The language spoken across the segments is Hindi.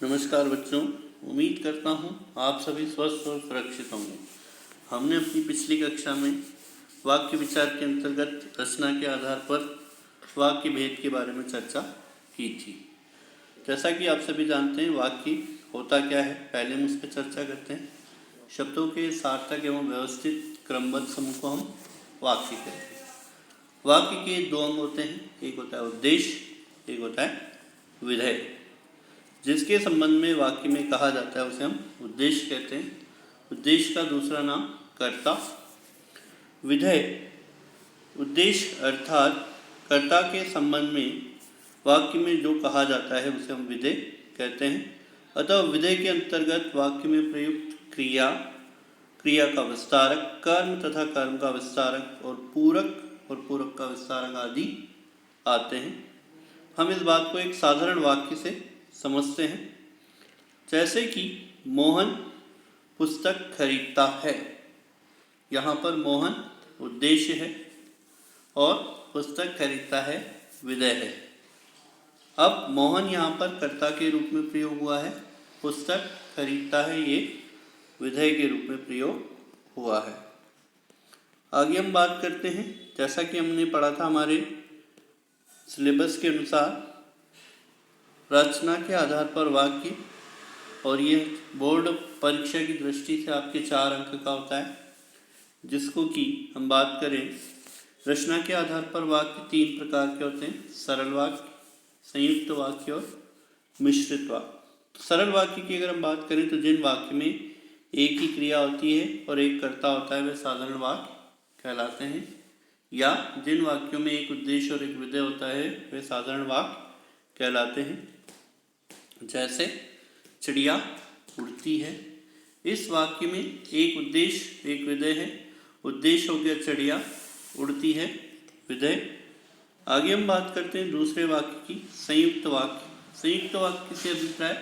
नमस्कार बच्चों, उम्मीद करता हूँ आप सभी स्वस्थ और सुरक्षित होंगे। हमने अपनी पिछली कक्षा में वाक्य विचार के अंतर्गत रचना के आधार पर वाक्य भेद के बारे में चर्चा की थी। जैसा कि आप सभी जानते हैं वाक्य होता क्या है, पहले हम उस पर चर्चा करते हैं। शब्दों के सार्थक एवं व्यवस्थित क्रमबद्ध समूह को हम वाक्य कहते हैं। वाक्य के दो अंग होते हैं, एक होता है उद्देश्य, एक होता है विधेय। जिसके संबंध में वाक्य में कहा जाता है उसे हम उद्देश्य कहते हैं। उद्देश्य का दूसरा नाम कर्ता। विधेय उद्देश्य अर्थात कर्ता के संबंध में वाक्य में जो कहा जाता है उसे हम विधेय कहते हैं। अतः विधेय के अंतर्गत वाक्य में प्रयुक्त क्रिया, क्रिया का विस्तारक, कर्म तथा कर्म का विस्तारक और पूरक का विस्तारक आदि आते हैं। हम इस बात को एक साधारण वाक्य से समझते हैं, जैसे कि मोहन पुस्तक खरीदता है। यहाँ पर मोहन उद्देश्य है और पुस्तक खरीदता है विधेय है। अब मोहन यहाँ पर कर्ता के रूप में प्रयोग हुआ है, पुस्तक खरीदता है ये विधेय के रूप में प्रयोग हुआ है। आगे हम बात करते हैं, जैसा कि हमने पढ़ा था हमारे सिलेबस के अनुसार रचना के आधार पर वाक्य, और ये बोर्ड परीक्षा की दृष्टि से आपके 4 अंक का होता है। जिसको कि हम बात करें, रचना के आधार पर वाक्य 3 प्रकार के होते हैं, सरल वाक्य, संयुक्त वाक्य और मिश्रित वाक्य। सरल वाक्य की अगर हम बात करें तो जिन वाक्य में एक ही क्रिया होती है और एक कर्ता होता है वे साधारण वाक्य कहलाते हैं, या जिन वाक्यों में एक उद्देश्य और एक विधेय होता है वे साधारण वाक्य कहलाते हैं। जैसे चिड़िया उड़ती है, इस वाक्य में एक उद्देश्य एक विधेय है। उद्देश्य हो गया चिड़िया, उड़ती है विधेय। आगे हम बात करते हैं दूसरे वाक्य की, संयुक्त वाक्य। संयुक्त वाक्य से अभिप्राय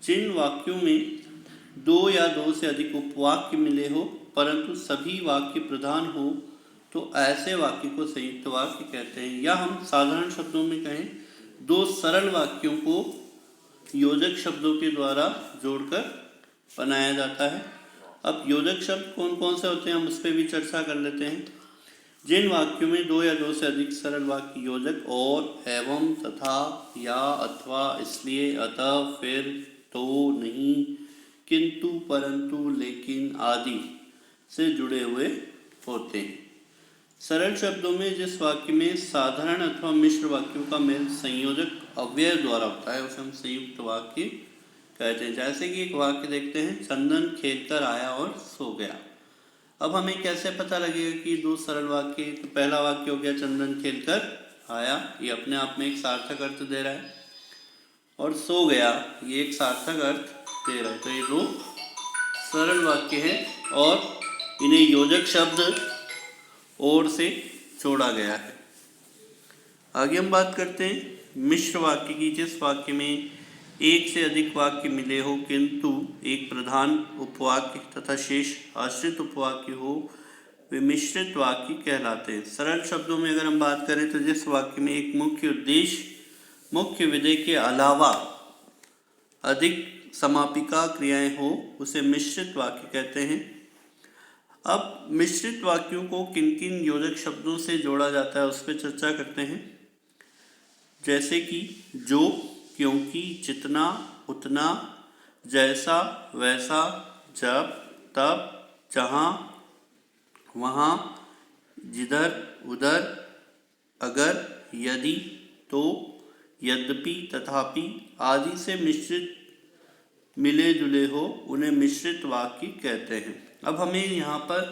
जिन वाक्यों में 2 या 2 से अधिक उपवाक्य मिले हो परंतु सभी वाक्य प्रधान हो तो ऐसे वाक्य को संयुक्त वाक्य कहते हैं। या हम साधारण शब्दों में कहें, 2 सरल वाक्यों को योजक शब्दों के द्वारा जोड़कर बनाया जाता है। अब योजक शब्द कौन कौन से होते हैं हम उस पर भी चर्चा कर लेते हैं। जिन वाक्यों में 2 या 2 से अधिक सरल वाक्य योजक और, एवं, तथा, या, अथवा, इसलिए, अतः, फिर, तो, नहीं, किंतु, परंतु, लेकिन आदि से जुड़े हुए होते हैं। सरल शब्दों में जिस वाक्य में साधारण अथवा मिश्र वाक्यों का मेल संयोजक अव्यय द्वारा होता है उसे हम संयुक्त वाक्य कहते हैं। जैसे कि एक वाक्य देखते हैं, चंदन खेलकर आया और सो गया। अब हमें कैसे पता लगेगा कि 2 सरल वाक्य, तो पहला वाक्य हो गया चंदन खेलकर आया, ये अपने आप में एक सार्थक अर्थ दे रहा है, और सो गया ये एक सार्थक अर्थ दे रहा है। तो ये 2 सरल वाक्य हैं और इन्हें योजक शब्द और से जोड़ा गया है। आगे हम बात करते हैं मिश्र वाक्य की, जिस वाक्य में 1 से अधिक वाक्य मिले हो किंतु एक प्रधान उपवाक्य तथा शेष आश्रित उपवाक्य हो वे मिश्रित वाक्य कहलाते हैं। सरल शब्दों में अगर हम बात करें तो जिस वाक्य में एक मुख्य उद्देश्य, मुख्य विधेय के अलावा अधिक समापिका क्रियाएं हो उसे मिश्रित वाक्य कहते हैं। अब मिश्रित वाक्यों को किन किन योजक शब्दों से जोड़ा जाता है उस पर चर्चा करते हैं। जैसे कि जो, क्योंकि, जितना, उतना, जैसा, वैसा, जब, तब, जहाँ, वहाँ, जिधर, उधर, अगर, यदि, तो, यद्यपि, तथापि आदि से मिश्रित मिले जुले हो उन्हें मिश्रित वाक्य कहते हैं। अब हमें यहाँ पर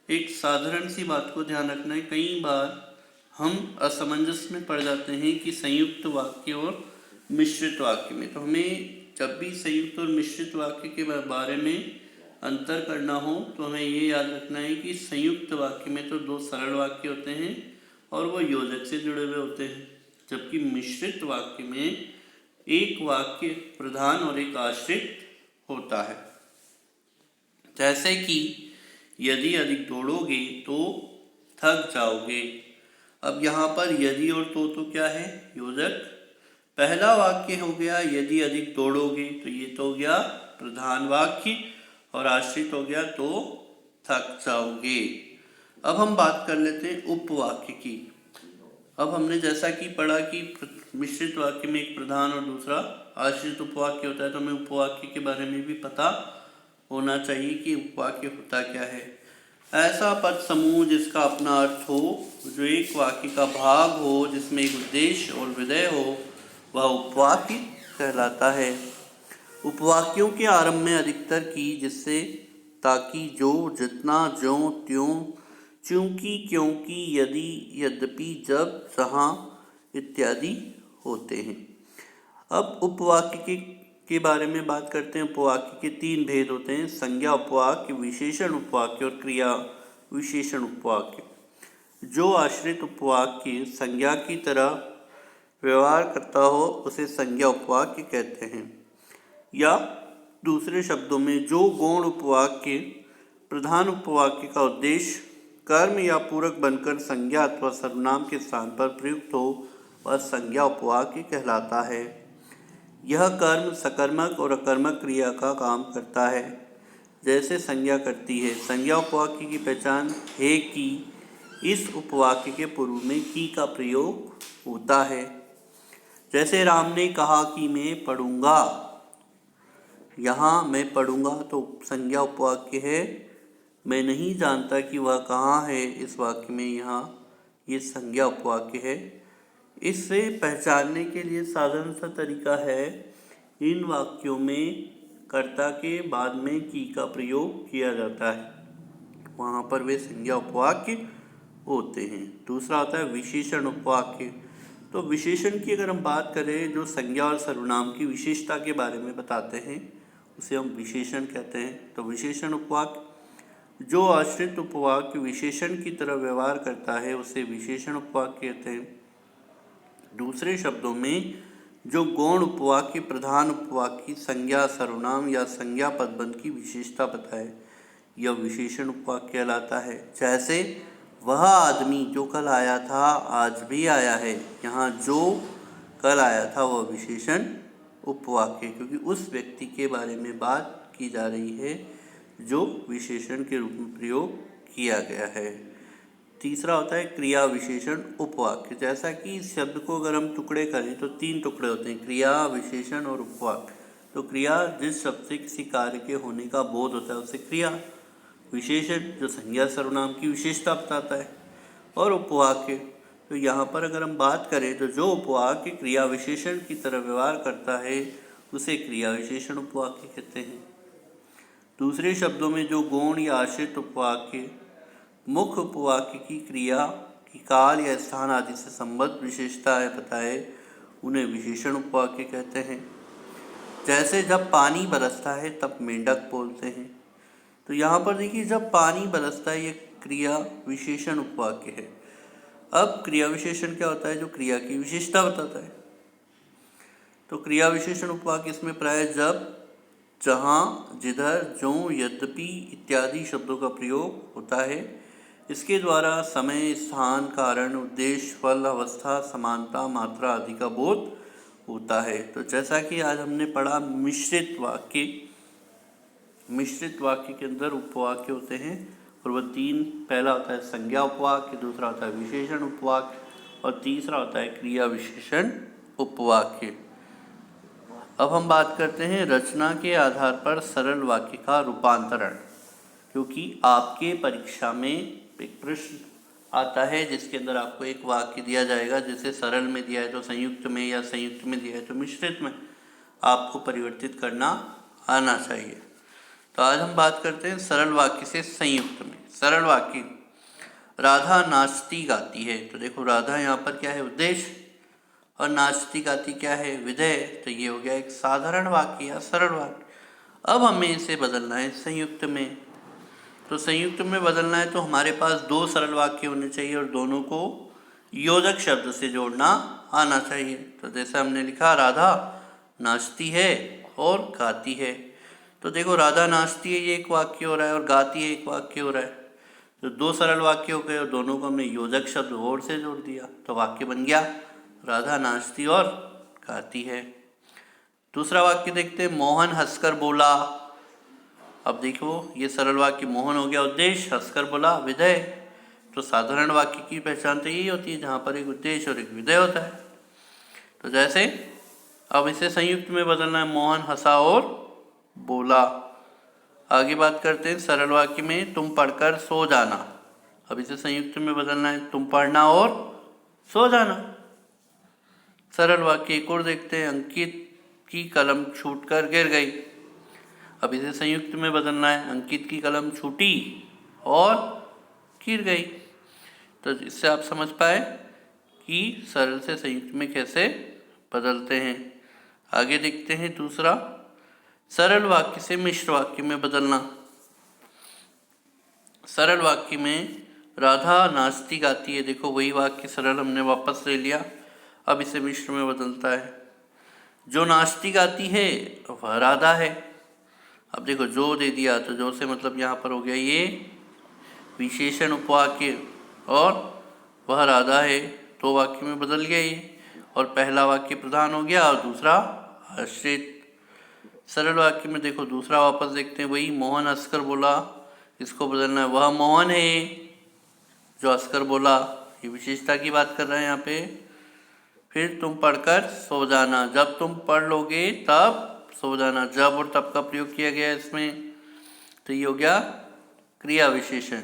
एक साधारण सी बात को ध्यान रखना है। कई बार हम असमंजस में पड़ जाते हैं कि संयुक्त वाक्य और मिश्रित वाक्य में, तो हमें जब भी संयुक्त और मिश्रित वाक्य के बारे में अंतर करना हो तो हमें ये याद रखना है कि संयुक्त वाक्य में तो 2 सरल वाक्य होते हैं और वो योजक से जुड़े हुए होते हैं, जबकि मिश्रित वाक्य में एक वाक्य प्रधान और एक आश्रित होता है। जैसे कि यदि अधिक दौड़ोगे तो थक जाओगे। अब यहाँ पर यदि और तो क्या है, योजक। पहला वाक्य हो गया यदि अधिक दौड़ोगे, तो ये तो हो गया प्रधान वाक्य, और आश्रित हो गया तो थक जाओगे। अब हम बात कर लेते हैं उपवाक्य की। अब हमने जैसा कि पढ़ा कि मिश्रित वाक्य में एक प्रधान और दूसरा आश्रित उपवाक्य होता है, तो हमें उपवाक्य के बारे में भी पता होना चाहिए कि उपवाक्य होता क्या है। ऐसा पद समूह जिसका अपना अर्थ हो, जो एक वाक्य का भाग हो, जिसमें एक उद्देश्य और विधेय हो, वह उपवाक्य कहलाता है। उपवाक्यों के आरंभ में अधिकतर की, जिससे, ताकि, जो, जितना, ज्यों, त्यों, चूंकि, क्योंकि, यदि, यद्यपि, जब, जहाँ इत्यादि होते हैं। अब उपवाक्य के बारे में बात करते हैं। उपवाक्य के 3 भेद होते हैं: संज्ञा उपवाक्य, विशेषण उपवाक्य और क्रिया विशेषण उपवाक्य। जो आश्रित उपवाक्य संज्ञा की तरह व्यवहार करता हो, उसे संज्ञा उपवाक्य कहते हैं। या दूसरे शब्दों में, जो गौण उपवाक्य प्रधान उपवाक्य का उद्देश्य कर्म या पूरक बनकर संज्ञा अथवा सर्वनाम के स्थान पर प्रयुक्त हो, वह संज्ञा उपवाक्य कहलाता है। यह कर्म सकर्मक और अकर्मक क्रिया का काम करता है, जैसे संज्ञा करती है। संज्ञा उपवाक्य की पहचान है कि इस उपवाक्य के पूर्व में की का प्रयोग होता है। जैसे राम ने कहा कि मैं पढ़ूंगा, यहाँ मैं पढ़ूंगा तो संज्ञा उपवाक्य है। मैं नहीं जानता कि वह कहाँ है, इस वाक्य में यहाँ ये संज्ञा उपवाक्य है। इससे पहचानने के लिए साधारण सा तरीका है, इन वाक्यों में कर्ता के बाद में की का प्रयोग किया जाता है, वहाँ पर वे संज्ञा उपवाक्य होते हैं। दूसरा होता है विशेषण उपवाक्य। तो विशेषण की अगर हम बात करें, जो संज्ञा और सर्वनाम की विशेषता के बारे में बताते हैं, उसे हम विशेषण कहते हैं। तो विशेषण उपवाक्य जो आश्रित उपवाक्य विशेषण की तरह व्यवहार करता है, उसे विशेषण उपवाक्य कहते हैं। दूसरे शब्दों में, जो गौण उपवाक्य प्रधान उपवाक्य संज्ञा सर्वनाम या संज्ञा पदबंध की विशेषता बताए, यह विशेषण उपवाक्य कहलाता है। जैसे वह आदमी जो कल आया था आज भी आया है, यहाँ जो कल आया था वह विशेषण उपवाक्य, क्योंकि उस व्यक्ति के बारे में बात की जा रही है जो विशेषण के रूप में प्रयोग किया गया है। तीसरा होता है क्रिया विशेषण उपवाक्य। जैसा कि इस शब्द को अगर हम टुकड़े करें तो 3 टुकड़े होते हैं, क्रिया, विशेषण और उपवाक्य। तो क्रिया जिस शब्द से किसी कार्य के होने का बोध होता है उसे क्रिया, विशेषण जो संज्ञा सर्वनाम की विशेषता बताता है, और उपवाक्य। तो यहाँ पर अगर हम बात करें तो जो उपवाक्य क्रिया विशेषण की तरह व्यवहार करता है, उसे क्रिया विशेषण उपवाक्य कहते हैं। दूसरे शब्दों में, जो गौण या आश्रित उपवाक्य मुख्य उपवाक्य की क्रिया की काल या स्थान आदि से संबद्ध विशेषताएं बताए, उन्हें विशेषण उपवाक्य कहते हैं। जैसे जब पानी बरसता है तब मेंढक बोलते हैं। तो यहाँ पर देखिए, जब पानी बरसता है, ये क्रिया विशेषण उपवाक्य है। अब क्रिया विशेषण क्या होता है? जो क्रिया की विशेषता बताता है। तो क्रिया विशेषण उपवाक्य इसमें प्राय जब, जहाँ, जिधर, जो, यद्यपि इत्यादि शब्दों का प्रयोग होता है। इसके द्वारा समय, स्थान, कारण, उद्देश्य, फल, अवस्था, समानता, मात्रा आदि का बोध होता है। तो जैसा कि आज हमने पढ़ा मिश्रित वाक्य, मिश्रित वाक्य के अंदर उपवाक्य होते हैं और वह 3, पहला होता है संज्ञा उपवाक्य, दूसरा होता है विशेषण उपवाक्य और तीसरा होता है क्रिया विशेषण उपवाक्य। अब हम बात करते हैं रचना के आधार पर सरल वाक्य का रूपांतरण, क्योंकि आपके परीक्षा में एक प्रश्न आता है जिसके अंदर आपको एक वाक्य दिया जाएगा, जैसे सरल में दिया है तो संयुक्त में, या संयुक्त में दिया है तो मिश्रित में आपको परिवर्तित करना आना चाहिए। तो आज हम बात करते हैं सरल वाक्य से संयुक्त में। सरल वाक्य, राधा नाचती गाती है। तो देखो, राधा यहाँ पर क्या है? उद्देश्य, और नाचती गाती क्या है? विधेय। तो ये हो गया एक साधारण वाक्य या सरल वाक्य। अब हमें इसे बदलना है संयुक्त में। तो संयुक्त में बदलना है तो हमारे पास 2 सरल वाक्य होने चाहिए और दोनों को योजक शब्द से जोड़ना आना चाहिए। तो जैसे हमने लिखा, राधा नाचती है और गाती है। तो देखो, राधा नाचती है ये एक वाक्य हो रहा है और गाती है एक वाक्य हो रहा है। तो 2 सरल वाक्य हो गए और दोनों को हमने योजक शब्द और से जोड़ दिया, तो वाक्य बन गया राधा नाचती और गाती है। दूसरा वाक्य देखते हैं, मोहन हंसकर बोला। अब देखो ये सरल वाक्य, मोहन हो गया उद्देश्य, हंसकर बोला विधेय। तो साधारण वाक्य की पहचान तो यही होती है जहाँ पर एक उद्देश्य और एक विधेय होता है। तो जैसे अब इसे संयुक्त में बदलना है, मोहन हंसा और बोला। आगे बात करते हैं सरल वाक्य में, तुम पढ़कर सो जाना। अब इसे संयुक्त में बदलना है, तुम पढ़ना और सो जाना। सरल वाक्य एक और देखते हैं, अंकित की कलम छूटकर गिर गई। अब इसे संयुक्त में बदलना है, अंकित की कलम छूटी और गिर गई। तो इससे आप समझ पाए कि सरल से संयुक्त में कैसे बदलते हैं। आगे देखते हैं दूसरा, सरल वाक्य से मिश्र वाक्य में बदलना। सरल वाक्य में राधा नाचती गाती है, देखो वही वाक्य सरल हमने वापस ले लिया, अब इसे मिश्र में बदलता है। जो नाचती गाती है वह राधा है। अब देखो जो दे दिया तो जो से मतलब यहाँ पर हो गया ये विशेषण उपवाक्य, और वह राधा है तो वाक्य में बदल गया ये, और पहला वाक्य प्रधान हो गया और दूसरा आश्रित। सरल वाक्य में देखो दूसरा वापस देखते हैं, वही मोहन हंसकर बोला, इसको बदलना है, वह मोहन है जो हंसकर बोला, ये विशेषता की बात कर रहे हैं यहाँ पे। फिर तुम पढ़कर सो जाना, जब तुम पढ़ लोगे तब सो जाना, जब और तब का प्रयोग किया गया इसमें, तो ये हो गया क्रिया विशेषण।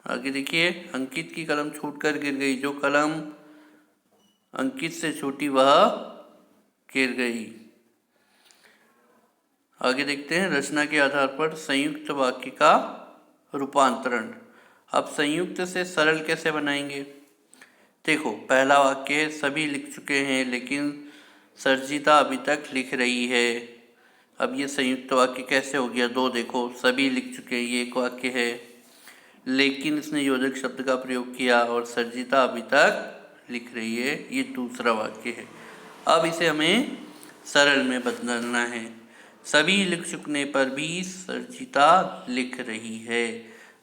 आगे देखिए, अंकित की कलम छूटकर गिर गई, जो कलम अंकित से छूटी वह गिर गई। आगे देखते हैं रचना के आधार पर संयुक्त वाक्य का रूपांतरण। अब संयुक्त से सरल कैसे बनाएंगे। देखो पहला वाक्य है, सभी लिख चुके हैं लेकिन सर्जिता अभी तक लिख रही है। अब ये संयुक्त वाक्य कैसे हो गया, दो देखो, सभी लिख चुके हैं ये एक वाक्य है, लेकिन इसने योजक शब्द का प्रयोग किया, और सर्जिता अभी तक लिख रही है ये दूसरा वाक्य है। अब इसे हमें सरल में बदलना है, सभी लिख चुकने पर भी सर्जिता लिख रही है।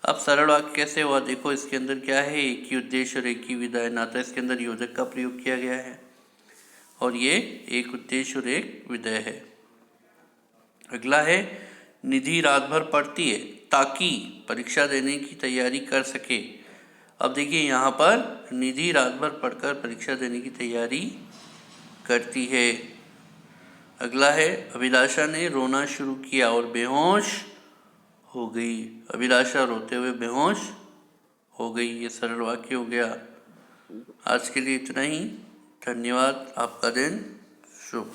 अब सरल वाक्य कैसे हुआ, देखो इसके अंदर क्या है, एक ही उद्देश्य और एक ही विधेय, ना तो इसके अंदर योजक का प्रयोग किया गया है और ये एक उद्देश्य और एक विधेय है। अगला है, निधि रात भर पढ़ती है ताकि परीक्षा देने की तैयारी कर सके। अब देखिए यहाँ पर निधि रात भर पढ़कर परीक्षा देने की तैयारी करती है। अगला है, अभिलाषा ने रोना शुरू किया और बेहोश हो गई। अभिलाषा रोते हुए बेहोश हो गई, ये सरल वाक्य हो गया। आज के लिए इतना ही, धन्यवाद, आपका दिन शुभ।